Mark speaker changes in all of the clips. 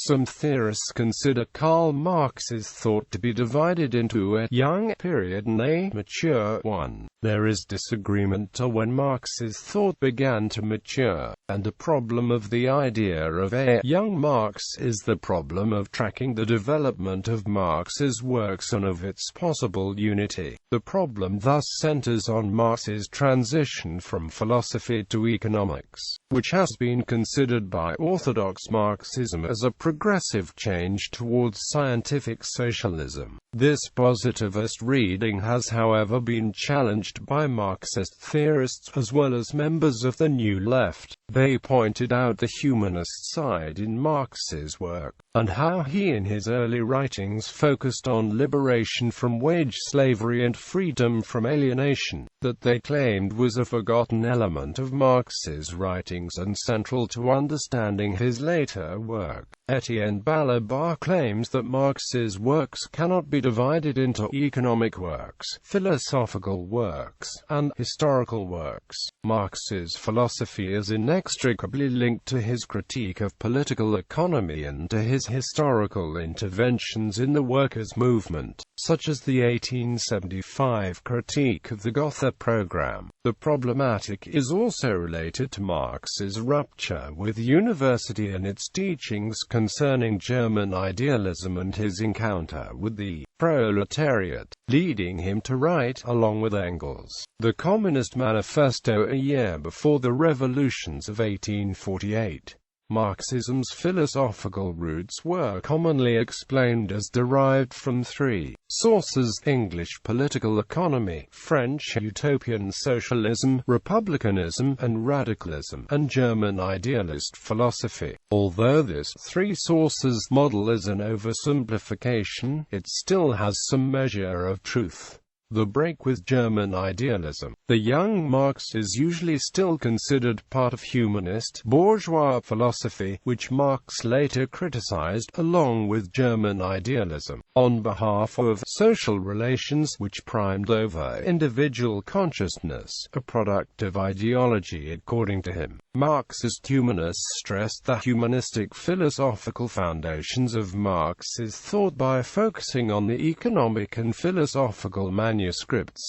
Speaker 1: Some theorists consider Karl Marx's thought to be divided into a young period and a mature one. There is disagreement on when Marx's thought began to mature, and a problem of the idea of a young Marx is the problem of tracking the development of Marx's works and of its possible unity. The problem thus centers on Marx's transition from philosophy to economics, which has been considered by orthodox Marxism as a progressive change towards scientific socialism. This positivist reading has, however, been challenged by Marxist theorists as well as members of the New Left. They pointed out the humanist side in Marx's work, and how he in his early writings focused on liberation from wage slavery and freedom from alienation, that they claimed was a forgotten element of Marx's writings and central to understanding his later work. Etienne Balibar claims that Marx's works cannot be divided into economic works, philosophical works, and historical works. Marx's philosophy is inextricably linked to his critique of political economy and to his historical interventions in the workers' movement, such as the 1875 critique of the Gotha program. The problematic is also related to Marx's rupture with university and its teachings concerning German idealism and his encounter with the proletariat, leading him to write, along with Engels, the Communist Manifesto a year before the revolutions of 1848. Marxism's philosophical roots were commonly explained as derived from three sources: English political economy, French utopian socialism, republicanism, and radicalism, and German idealist philosophy. Although this three sources model is an oversimplification, it still has some measure of truth. The break with German idealism. The young Marx is usually still considered part of humanist, bourgeois philosophy, which Marx later criticized, along with German idealism, on behalf of social relations, which primed over individual consciousness, a product of ideology according to him. Marxist humanists stressed the humanistic philosophical foundations of Marx's thought by focusing on the economic and philosophical manuscripts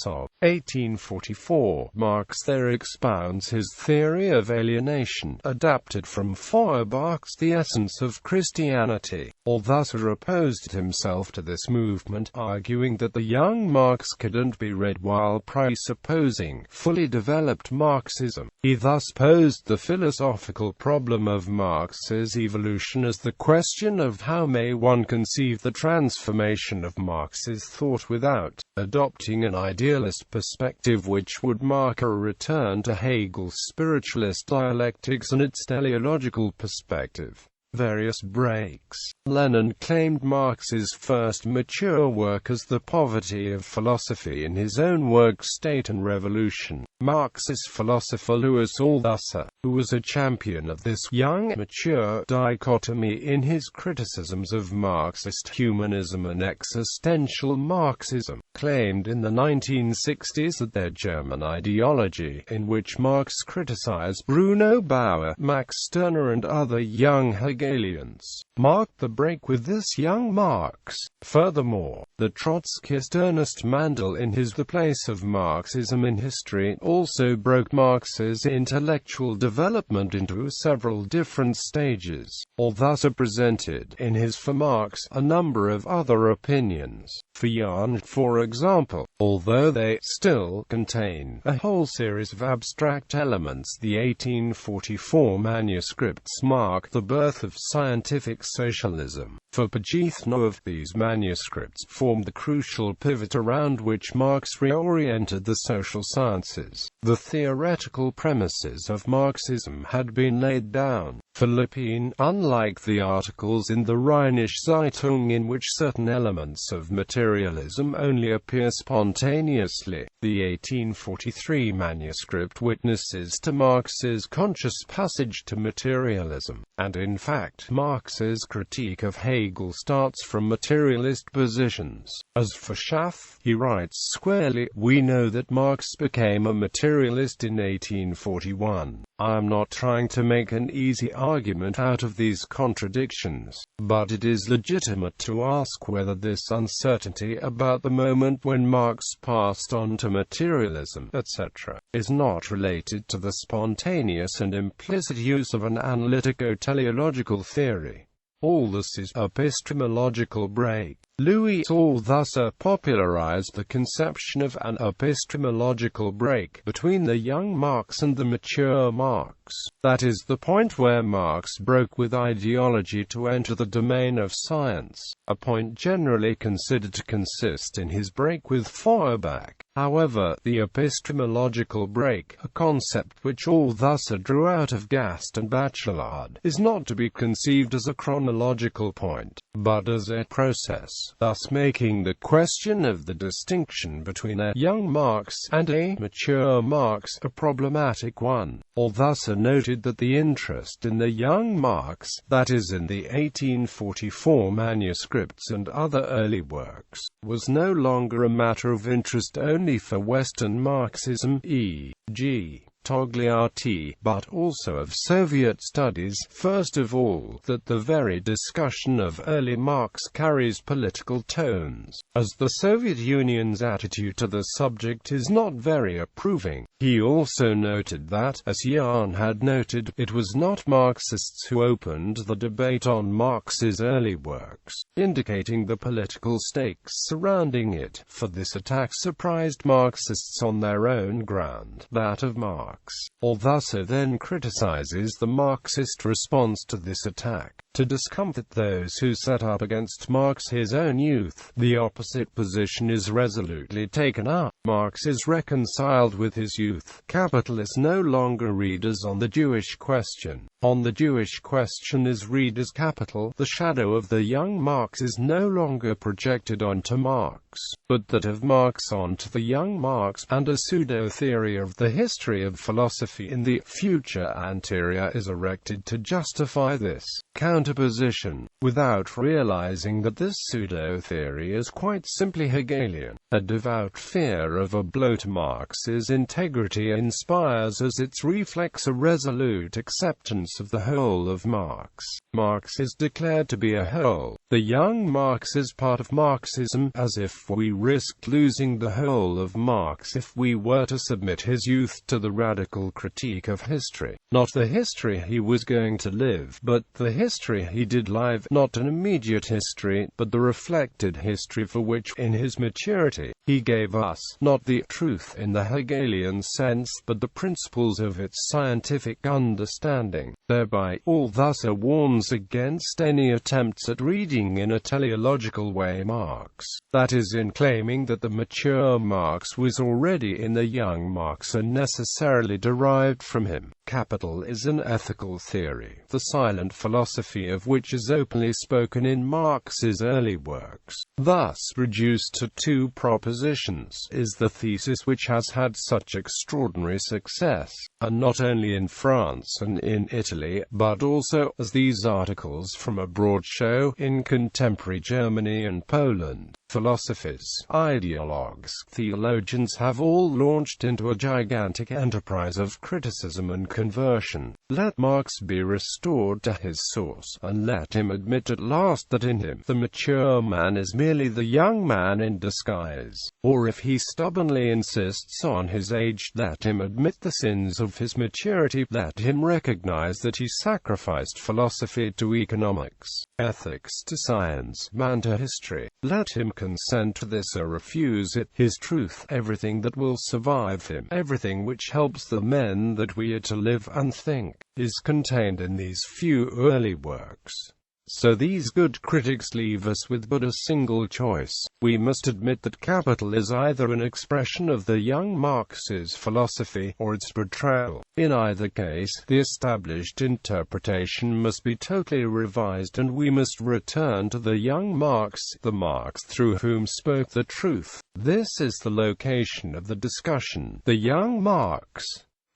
Speaker 1: of 1844. Marx there expounds his theory of alienation, adapted from Feuerbach's The Essence of Christianity. Althusser opposed himself to this movement, arguing that the young Marx couldn't be read while presupposing fully developed Marxism. He thus posed the philosophical problem of Marx's evolution as the question of how may one conceive the transformation of Marx's thought without adopting an idealist perspective, which would mark a return to Hegel's spiritualist dialectics and its teleological perspective. Various breaks. Lenin claimed Marx's first mature work as The Poverty of Philosophy in his own work State and Revolution. Marxist philosopher Louis Althusser, who was a champion of this young, mature dichotomy in his criticisms of Marxist humanism and existential Marxism, claimed in the 1960s that their German ideology, in which Marx criticized Bruno Bauer, Max Stirner and other young Hegelians, marked the break with this young Marx. Furthermore, the Trotskyist Ernest Mandel in his The Place of Marxism in History also broke Marx's intellectual development into several different stages. Althusser presented, in his For Marx, a number of other opinions. For Jahn, for example, although they still contain a whole series of abstract elements, the 1844 manuscripts mark the birth of scientific socialism. For Pajithnov, these manuscripts formed the crucial pivot around which Marx reoriented the social sciences. The theoretical premises of Marxism had been laid down. For Lipin, unlike the articles in the Rheinische Zeitung in which certain elements of material materialism only appear spontaneously. The 1843 manuscript witnesses to Marx's conscious passage to materialism, and in fact Marx's critique of Hegel starts from materialist positions. As for Schaff, he writes squarely, "We know that Marx became a materialist in 1841. I am not trying to make an easy argument out of these contradictions, but it is legitimate to ask whether this uncertainty about the moment when Marx passed on to materialism, etc., is not related to the spontaneous and implicit use of an analytico-teleological theory." All this is epistemological break. Louis Althusser popularized the conception of an epistemological break between the young Marx and the mature Marx. That is the point where Marx broke with ideology to enter the domain of science, a point generally considered to consist in his break with Feuerbach. However, the epistemological break, a concept which Althusser drew out of Gast and Bachelard, is not to be conceived as a chronological point, but as a process, thus making the question of the distinction between a young Marx and a mature Marx a problematic one. Althusser noted that the interest in the young Marx, that is in the 1844 manuscripts and other early works, was no longer a matter of interest only for Western Marxism, e.g. Togliatti, but also of Soviet studies. First of all, that the very discussion of early Marx carries political tones, as the Soviet Union's attitude to the subject is not very approving. He also noted that, as Jahn had noted, it was not Marxists who opened the debate on Marx's early works, indicating the political stakes surrounding it, for this attack surprised Marxists on their own ground, that of Marx. Althusser then criticizes the Marxist response to this attack. To discomfort those who set up against Marx his own youth, the opposite position is resolutely taken up. Marx is reconciled with his youth. Capitalists no longer read as on the Jewish question. On the Jewish question is read as capital. The shadow of the young Marx is no longer projected onto Marx, but that of Marx onto the young Marx, and a pseudo-theory of the history of philosophy in the future anterior is erected to justify this counterposition, without realizing that this pseudo-theory is quite simply Hegelian. A devout fear of a blow to Marx's integrity inspires as its reflex a resolute acceptance of the whole of Marx. Marx is declared to be a whole. The young Marx is part of Marxism, as if we risked losing the whole of Marx if we were to submit his youth to the radical critique of history. Not the history he was going to live, but the history he did live, not an immediate history, but the reflected history for which, in his maturity, he gave us, not the truth in the Hegelian sense, but the principles of its scientific understanding. Thereby, Althusser warns against any attempts at reading in a teleological way Marx, that is, in claiming that the mature Marx was already in the young Marx and necessarily derived from him. Capital is an ethical theory, the silent philosophy of which is openly spoken in Marx's early works. Thus, reduced to two propositions, is the thesis which has had such extraordinary success, and not only in France and in Italy, but also, as these articles from abroad show, in contemporary Germany and Poland. Philosophers, ideologues, theologians have all launched into a gigantic enterprise of criticism and conversion. Let Marx be restored to his source, and let him admit at last that in him, the mature man is merely the young man in disguise. Or if he stubbornly insists on his age, let him admit the sins of his maturity. Let him recognize that he sacrificed philosophy to economics, ethics to science, man to history. Let him consent to this or refuse it. His truth, everything that will survive him, everything which helps the men that we are to live and think, is contained in these few early works. So these good critics leave us with but a single choice. We must admit that capital is either an expression of the young Marx's philosophy, or its betrayal. In either case, the established interpretation must be totally revised, and we must return to the young Marx, the Marx through whom spoke the truth. This is the location of the discussion. The young Marx.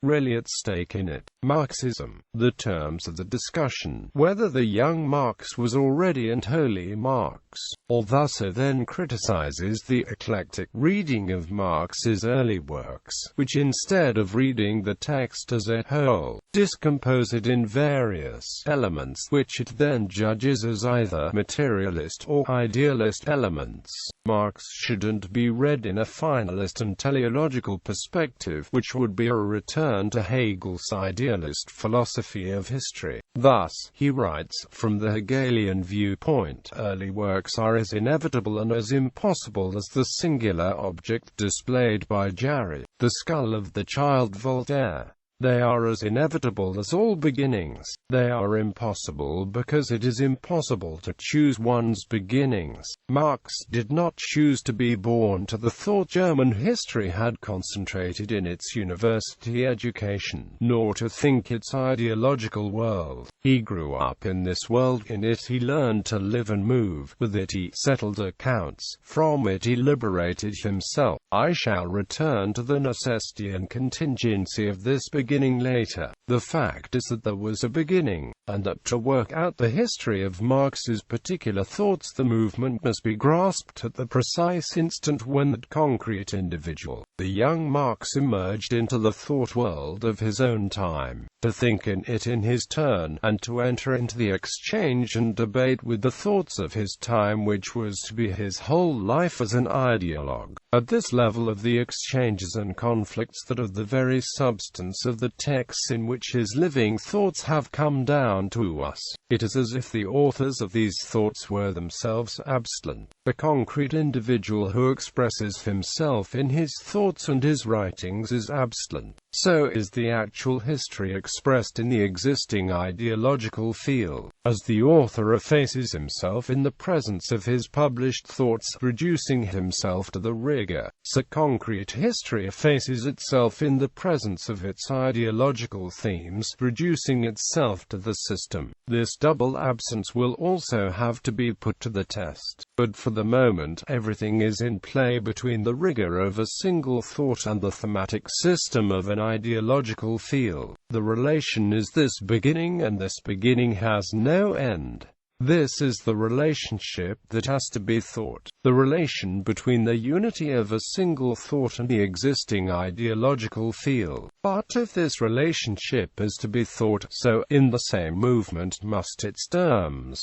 Speaker 1: Really at stake in it. Marxism. The terms of the discussion. Whether the young Marx was already and wholly Marx, or thus then criticizes the eclectic reading of Marx's early works, which instead of reading the text as a whole, decompose it in various elements, which it then judges as either materialist or idealist elements. Marx shouldn't be read in a finalist and teleological perspective, which would be a return to Hegel's idealist philosophy of history. Thus, he writes, from the Hegelian viewpoint, early works are as inevitable and as impossible as the singular object displayed by Jarry, the skull of the child Voltaire. They are as inevitable as all beginnings. They are impossible because it is impossible to choose one's beginnings. Marx did not choose to be born to the thought German history had concentrated in its university education, nor to think its ideological world. He grew up in this world. In it he learned to live and move. With it he settled accounts. From it he liberated himself. I shall return to the necessity and contingency of this beginning later. The fact is that there was a beginning, and that to work out the history of Marx's particular thoughts the movement must be grasped at the precise instant when that concrete individual, the young Marx, emerged into the thought world of his own time, to think in it in his turn, and to enter into the exchange and debate with the thoughts of his time, which was to be his whole life as an ideologue. At this level of the exchanges and conflicts, that of the very substance of the texts in which his living thoughts have come down to us, it is as if the authors of these thoughts were themselves absent. The concrete individual who expresses himself in his thoughts and his writings is absent. So is the actual history expressed in the existing ideological field. As the author effaces himself in the presence of his published thoughts, reducing himself to the rigor, so concrete history effaces itself in the presence of its ideological themes, reducing itself to the system. This double absence will also have to be put to the test. But for the moment, everything is in play between the rigor of a single thought and the thematic system of an ideological field. The relation is this beginning, and this beginning has no end. This is the relationship that has to be thought, the relation between the unity of a single thought and the existing ideological field. But if this relationship is to be thought, so in the same movement must its terms.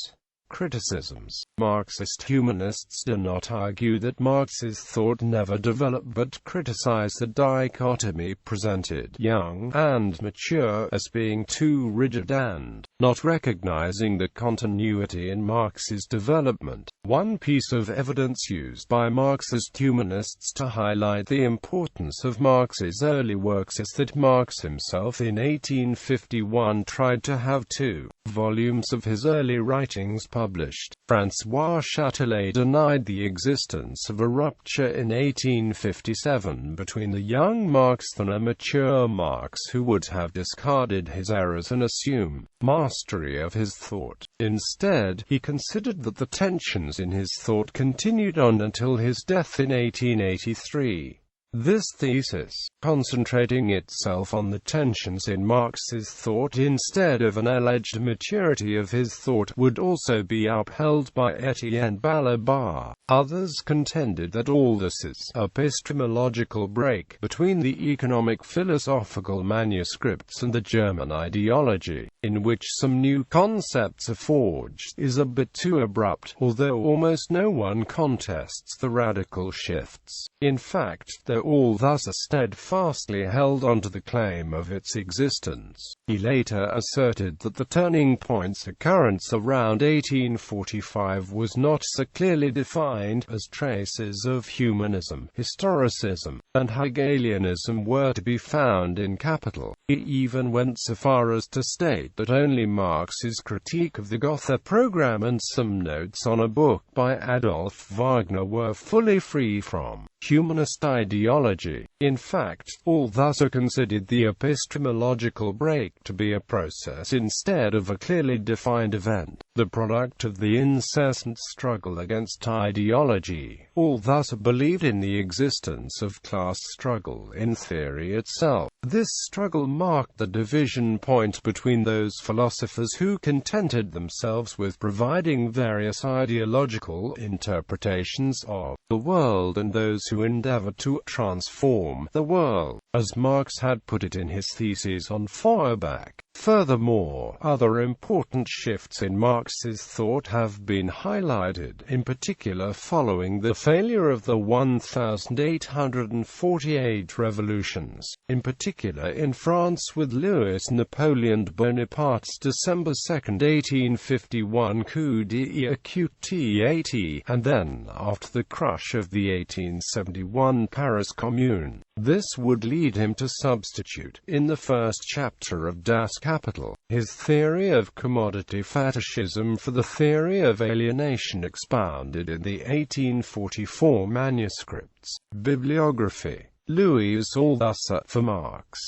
Speaker 1: Criticisms. Marxist humanists do not argue that Marx's thought never developed, but criticize the dichotomy presented, young and mature, as being too rigid and not recognizing the continuity in Marx's development. One piece of evidence used by Marxist humanists to highlight the importance of Marx's early works is that Marx himself in 1851 tried to have 2 volumes of his early writings published. François Châtelet denied the existence of a rupture in 1857 between the young Marx and a mature Marx who would have discarded his errors and assumed mastery of his thought. Instead, he considered that the tensions in his thought continued on until his death in 1883. This thesis, concentrating itself on the tensions in Marx's thought instead of an alleged maturity of his thought, would also be upheld by Etienne Balibar. Others contended that all this is epistemological break between the economic philosophical manuscripts and the German ideology, in which some new concepts are forged, is a bit too abrupt, although almost no one contests the radical shifts. In fact, they're all thus steadfastly held on to the claim of its existence. He later asserted that the turning point's occurrence around 1845 was not so clearly defined, as traces of humanism, historicism, and Hegelianism were to be found in Capital. He even went so far as to state state that only Marx's critique of the Gotha program and some notes on a book by Adolf Wagner were fully free from humanist ideology. In fact, all thus are considered the epistemological break to be a process instead of a clearly defined event, the product of the incessant struggle against ideology. All thus believed in the existence of class struggle in theory itself. This struggle marked the division point between those philosophers who contented themselves with providing various ideological interpretations of the world and those who endeavored to transform the world, as Marx had put it in his theses on Feuerbach. Furthermore, other important shifts in Marx's thought have been highlighted, in particular following the failure of the 1848 revolutions, in particular in France with Louis Napoleon Bonaparte's December 2, 1851 coup d'état, and then, after the crush of the 1871 Paris Commune. This would lead him to substitute, in the first chapter of Das Kapital, his theory of commodity fetishism for the theory of alienation expounded in the 1844 manuscripts. Bibliography. Louis Althusser for Marx.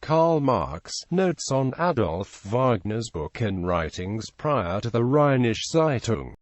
Speaker 1: Karl Marx, Notes on Adolf Wagner's book and writings prior to the Rheinische Zeitung.